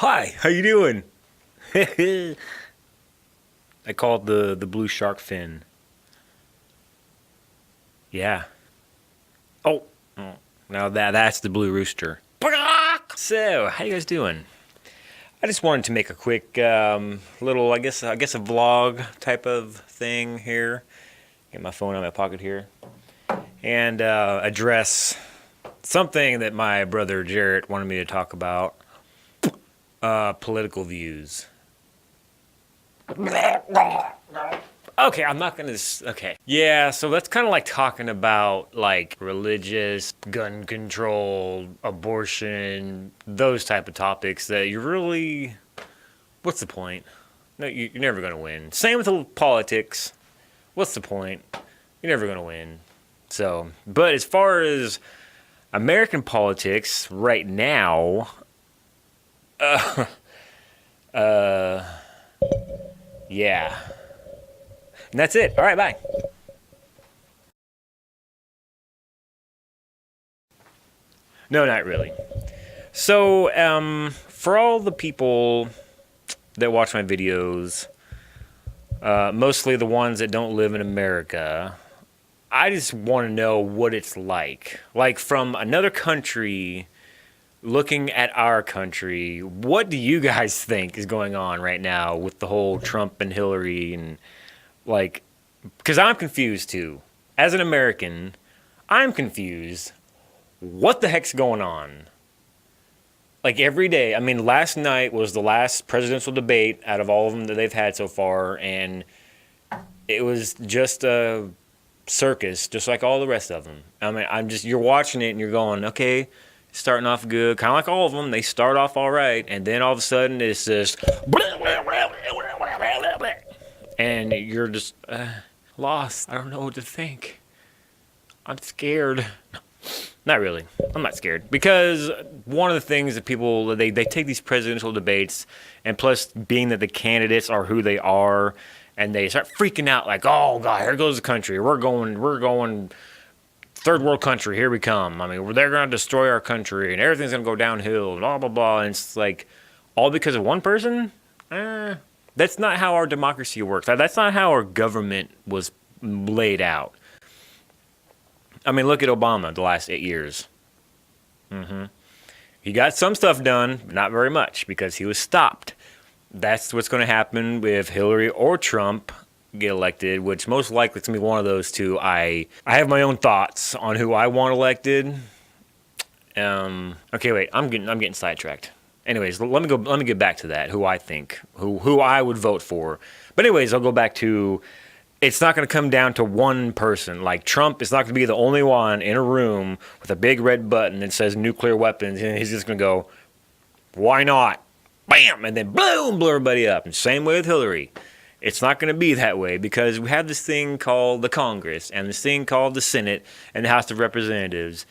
Hi, how you doing? I call it the blue shark fin. Yeah. Oh, now that's the blue rooster. So, how you guys doing? I just wanted to make a quick little, I guess a vlog type of thing here. Get my phone out of my pocket here and address something that my brother Jarrett wanted me to talk about. Political views. Okay, I'm not gonna. Okay. Yeah, so that's kind of like talking about like religious, gun control, abortion, those type of topics that you really. What's the point? No, you're never gonna win. Same with the politics. What's the point? You're never gonna win. So, but as far as American politics right now, yeah. And that's it. All right, bye. No, not really. So, for all the people that watch my videos, mostly the ones that don't live in America, I just want to know what it's like. Like, from another country looking at our country, what do you guys think is going on right now with the whole Trump and Hillary and like, because I'm confused too. As an American, I'm confused. What the heck's going on? Like every day, I mean, last night was the last presidential debate out of all of them that they've had so far, and it was just a circus, just like all the rest of them. I mean, you're watching it and you're going, okay, starting off good, kind of like all of them. They start off all right, and then all of a sudden it's just, and you're just lost. I don't know what to think. I'm scared. Not really. I'm not scared because one of the things that people they take these presidential debates, and plus being that the candidates are who they are, and they start freaking out like, oh god, here goes the country. We're going third world country. Here we come. I mean, they're going to destroy our country, and everything's going to go downhill. Blah blah blah. And it's like all because of one person. That's not how our democracy works. That's not how our government was laid out. I mean, look at Obama the last 8 years. He got some stuff done, but not very much because he was stopped. That's what's going to happen if Hillary or Trump get elected, which most likely it's going to be one of those two. I have my own thoughts on who I want elected. Okay, wait, I'm getting sidetracked. Anyways, let me get back to that. Who I think, who I would vote for. But anyways, I'll go back to. It's not going to come down to one person. Like Trump is not going to be the only one in a room with a big red button that says nuclear weapons, and he's just going to go, "Why not?" Bam, and then boom, blow everybody up. And same way with Hillary. It's not going to be that way because we have this thing called the Congress and this thing called the Senate and the House of Representatives.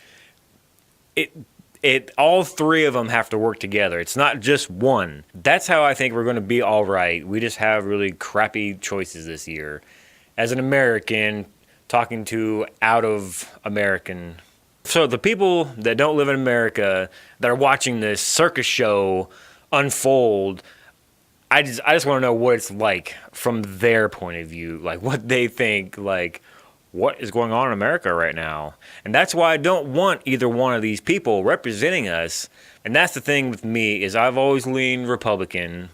All three of them have to work together. It's not just one. That's how I think we're going to be all right. We just have really crappy choices this year. As an American, talking to out of American. So the people that don't live in America that are watching this circus show unfold, I just want to know what it's like from their point of view, like what they think, like what is going on in America right now. And that's why I don't want either one of these people representing us. And that's the thing with me is I've always leaned Republican.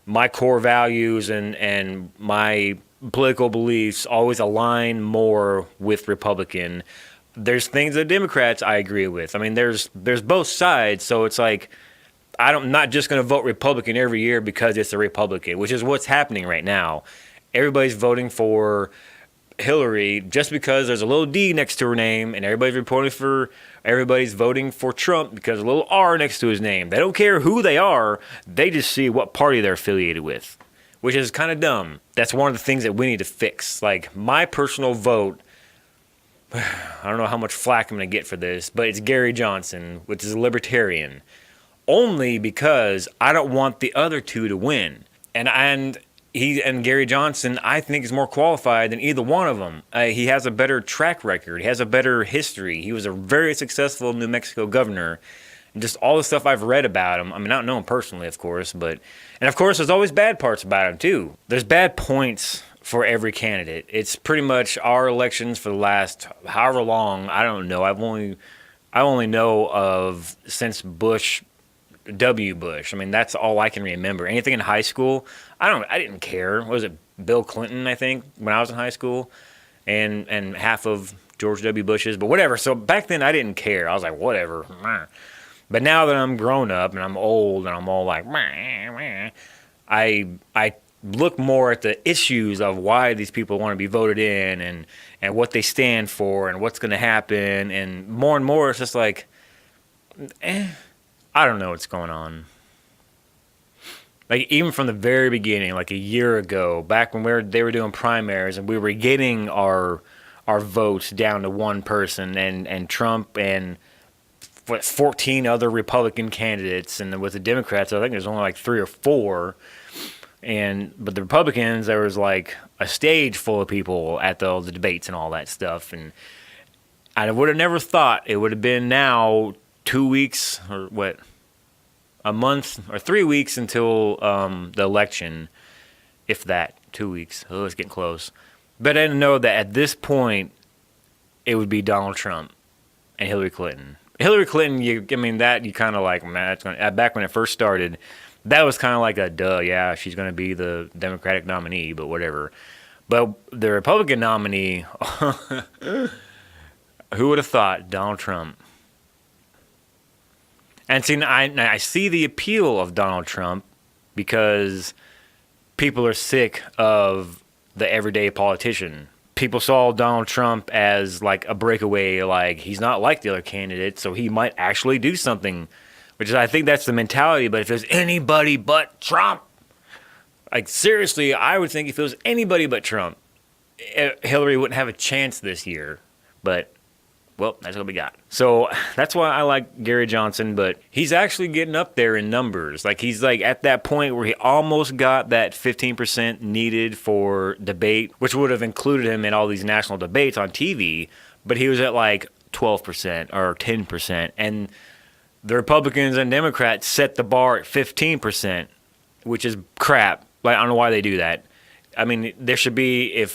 My core values and my political beliefs always align more with Republican. There's things that Democrats I agree with. I mean, there's both sides, so it's like I'm not just going to vote Republican every year because it's a Republican, which is what's happening right now. Everybody's voting for Hillary just because there's a little D next to her name, and everybody's voting for Trump because a little R next to his name. They don't care who they are, they just see what party they're affiliated with, which is kind of dumb. That's one of the things that we need to fix. Like my personal vote, I don't know how much flack I'm going to get for this, but it's Gary Johnson, which is a libertarian, only because I don't want the other two to win. And Gary Johnson, I think, is more qualified than either one of them. He has a better track record. He has a better history. He was a very successful New Mexico governor. just all the stuff I've read about him. I mean, I don't know him personally, of course, but and of course, there's always bad parts about him too. There's bad points for every candidate. It's pretty much our elections for the last however long. I don't know. I only know of since W. Bush. I mean, that's all I can remember. Anything in high school, I didn't care. What was it Bill Clinton, I think, when I was in high school, and half of George W. Bush's, but whatever. So back then I didn't care. I was like, whatever. But now that I'm grown up and I'm old and I'm all like, I look more at the issues of why these people want to be voted in and what they stand for and what's going to happen. And more it's just like, I don't know what's going on. Like, even from the very beginning, like a year ago, back when they were doing primaries and we were getting our votes down to one person, and Trump and 14 other Republican candidates, and with the Democrats, I think there's only like 3 or 4. But the Republicans, there was like a stage full of people at all the debates and all that stuff. And I would have never thought it would have been now 2 weeks or what, a month or 3 weeks until the election, if that, 2 weeks. Oh, it's getting close. But I didn't know that at this point it would be Donald Trump and Hillary Clinton. Hillary Clinton, you kind of like, man, that's gonna, back when it first started, that was kind of like a duh, yeah, she's going to be the Democratic nominee, but whatever. But the Republican nominee, who would have thought? Donald Trump. And see, I see the appeal of Donald Trump because people are sick of the everyday politician. People saw Donald Trump as like a breakaway, like he's not like the other candidates, so he might actually do something, which is, I think that's the mentality. But if there's anybody but Trump, like seriously, I would think if it was anybody but Trump, Hillary wouldn't have a chance this year. But well, that's what we got. So that's why I like Gary Johnson, but he's actually getting up there in numbers. Like, he's like at that point where he almost got that 15% needed for debate, which would have included him in all these national debates on TV. But he was at like 12% or 10%. And the Republicans and Democrats set the bar at 15%, which is crap. Like, I don't know why they do that. I mean, there should be,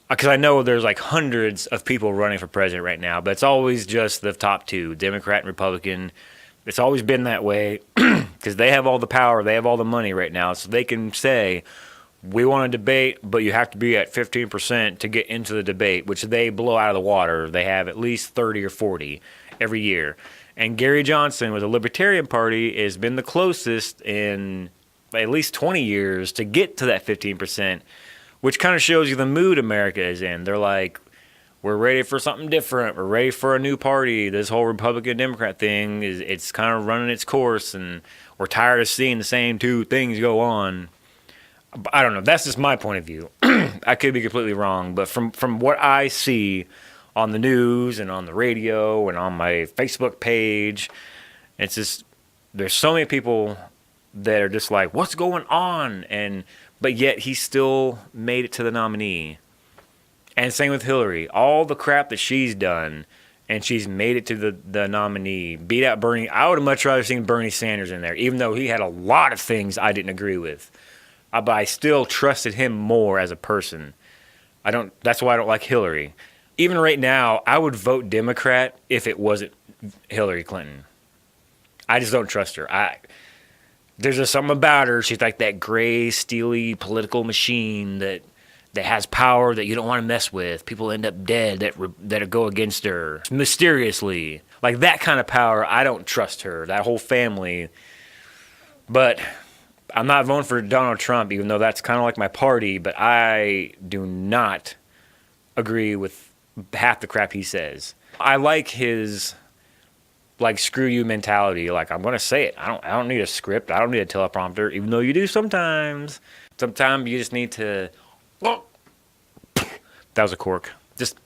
because I know there's like hundreds of people running for president right now, but it's always just the top 2, Democrat and Republican. It's always been that way because they have all the power, they have all the money right now, so they can say, we want to debate, but you have to be at 15% to get into the debate, which they blow out of the water. They have at least 30 or 40 every year. And Gary Johnson with the Libertarian Party has been the closest in at least 20 years to get to that 15%. Which kind of shows you the mood America is in. They're like, we're ready for something different. We're ready for a new party. This whole Republican-Democrat thing, it's kind of running its course, and we're tired of seeing the same 2 things go on. I don't know. That's just my point of view. I could be completely wrong, but from what I see on the news and on the radio and on my Facebook page, it's just, there's so many people that are just like, what's going on? But yet he still made it to the nominee. And same with Hillary. All the crap that she's done, and she's made it to the nominee. Beat out Bernie. I would have much rather seen Bernie Sanders in there, even though he had a lot of things I didn't agree with. But I still trusted him more as a person. That's why I don't like Hillary. Even right now, I would vote Democrat if it wasn't Hillary Clinton. I just don't trust her. There's just something about her. She's like that gray, steely political machine that has power that you don't want to mess with. People end up dead that go against her mysteriously. Like that kind of power, I don't trust her. That whole family. But I'm not voting for Donald Trump, even though that's kind of like my party. But I do not agree with half the crap he says. I like his like screw you mentality. Like, I'm gonna say it. I don't need a script. I don't need a teleprompter, even though you do sometimes. Sometimes you just need to. That was a cork. Just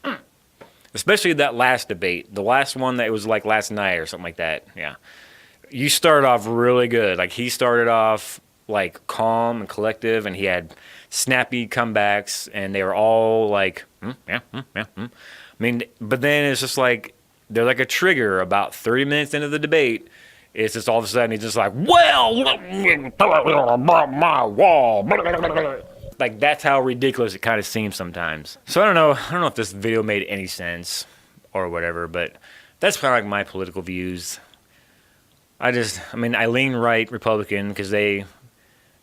especially that last debate, the last one that was like last night or something like that. Yeah, you started off really good. Like, he started off like calm and collective, and he had snappy comebacks, and they were all like, yeah. I mean, but then it's just like, they're like a trigger about 30 minutes into the debate. It's just all of a sudden he's just like, well, my wall. Like, that's how ridiculous it kind of seems sometimes. So I don't know if this video made any sense or whatever, but that's kind of like my political views. I lean right Republican because they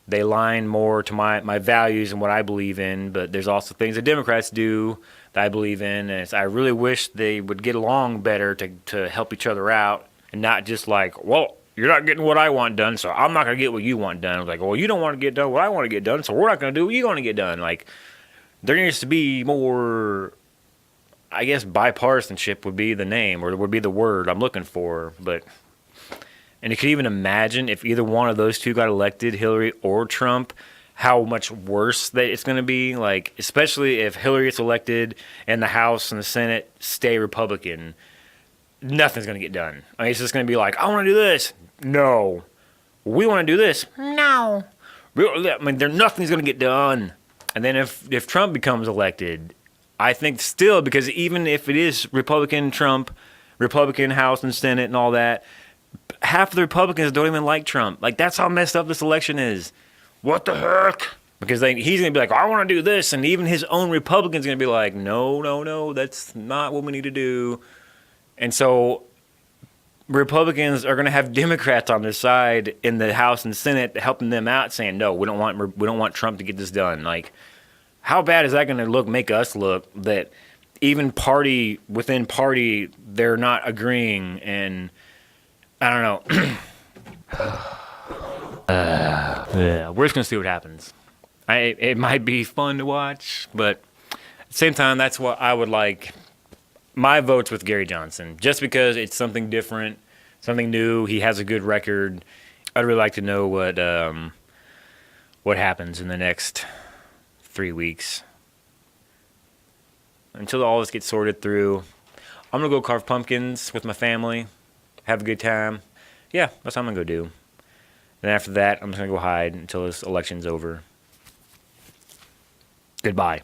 line more to my values and what I believe in, but there's also things that Democrats do that I believe in, and I really wish they would get along better to help each other out, and not just like, well, you're not getting what I want done, so I'm not going to get what you want done. It's like, well, you don't want to get done what I want to get done, so we're not going to do what you want to get done. Like, there needs to be more, I guess, bipartisanship would be the name, or would be the word I'm looking for, and you could even imagine if either one of those two got elected, Hillary or Trump, how much worse that it's going to be. Like, especially if Hillary gets elected and the House and the Senate stay Republican, nothing's going to get done. I mean, it's just going to be like, I want to do this. No. We want to do this. No. I mean, nothing's going to get done. And then if Trump becomes elected, I think still, because even if it is Republican Trump, Republican House and Senate and all that, half of the Republicans don't even like Trump. Like, that's how messed up this election is. What the heck? Because he's going to be like, I want to do this. And even his own Republicans are going to be like, no, that's not what we need to do. And so Republicans are going to have Democrats on their side in the House and Senate helping them out, saying, no, we don't want Trump to get this done. Like, how bad is that going to make us look that even within party, they're not agreeing? And I don't know. Yeah, we're just going to see what happens. It might be fun to watch, but at the same time, that's what I would like. My vote's with Gary Johnson, just because it's something different, something new. He has a good record. I'd really like to know what happens in the next 3 weeks. Until all this gets sorted through, I'm going to go carve pumpkins with my family, have a good time. Yeah, that's what I'm going to go do. Then after that, I'm just going to go hide until this election's over. Goodbye.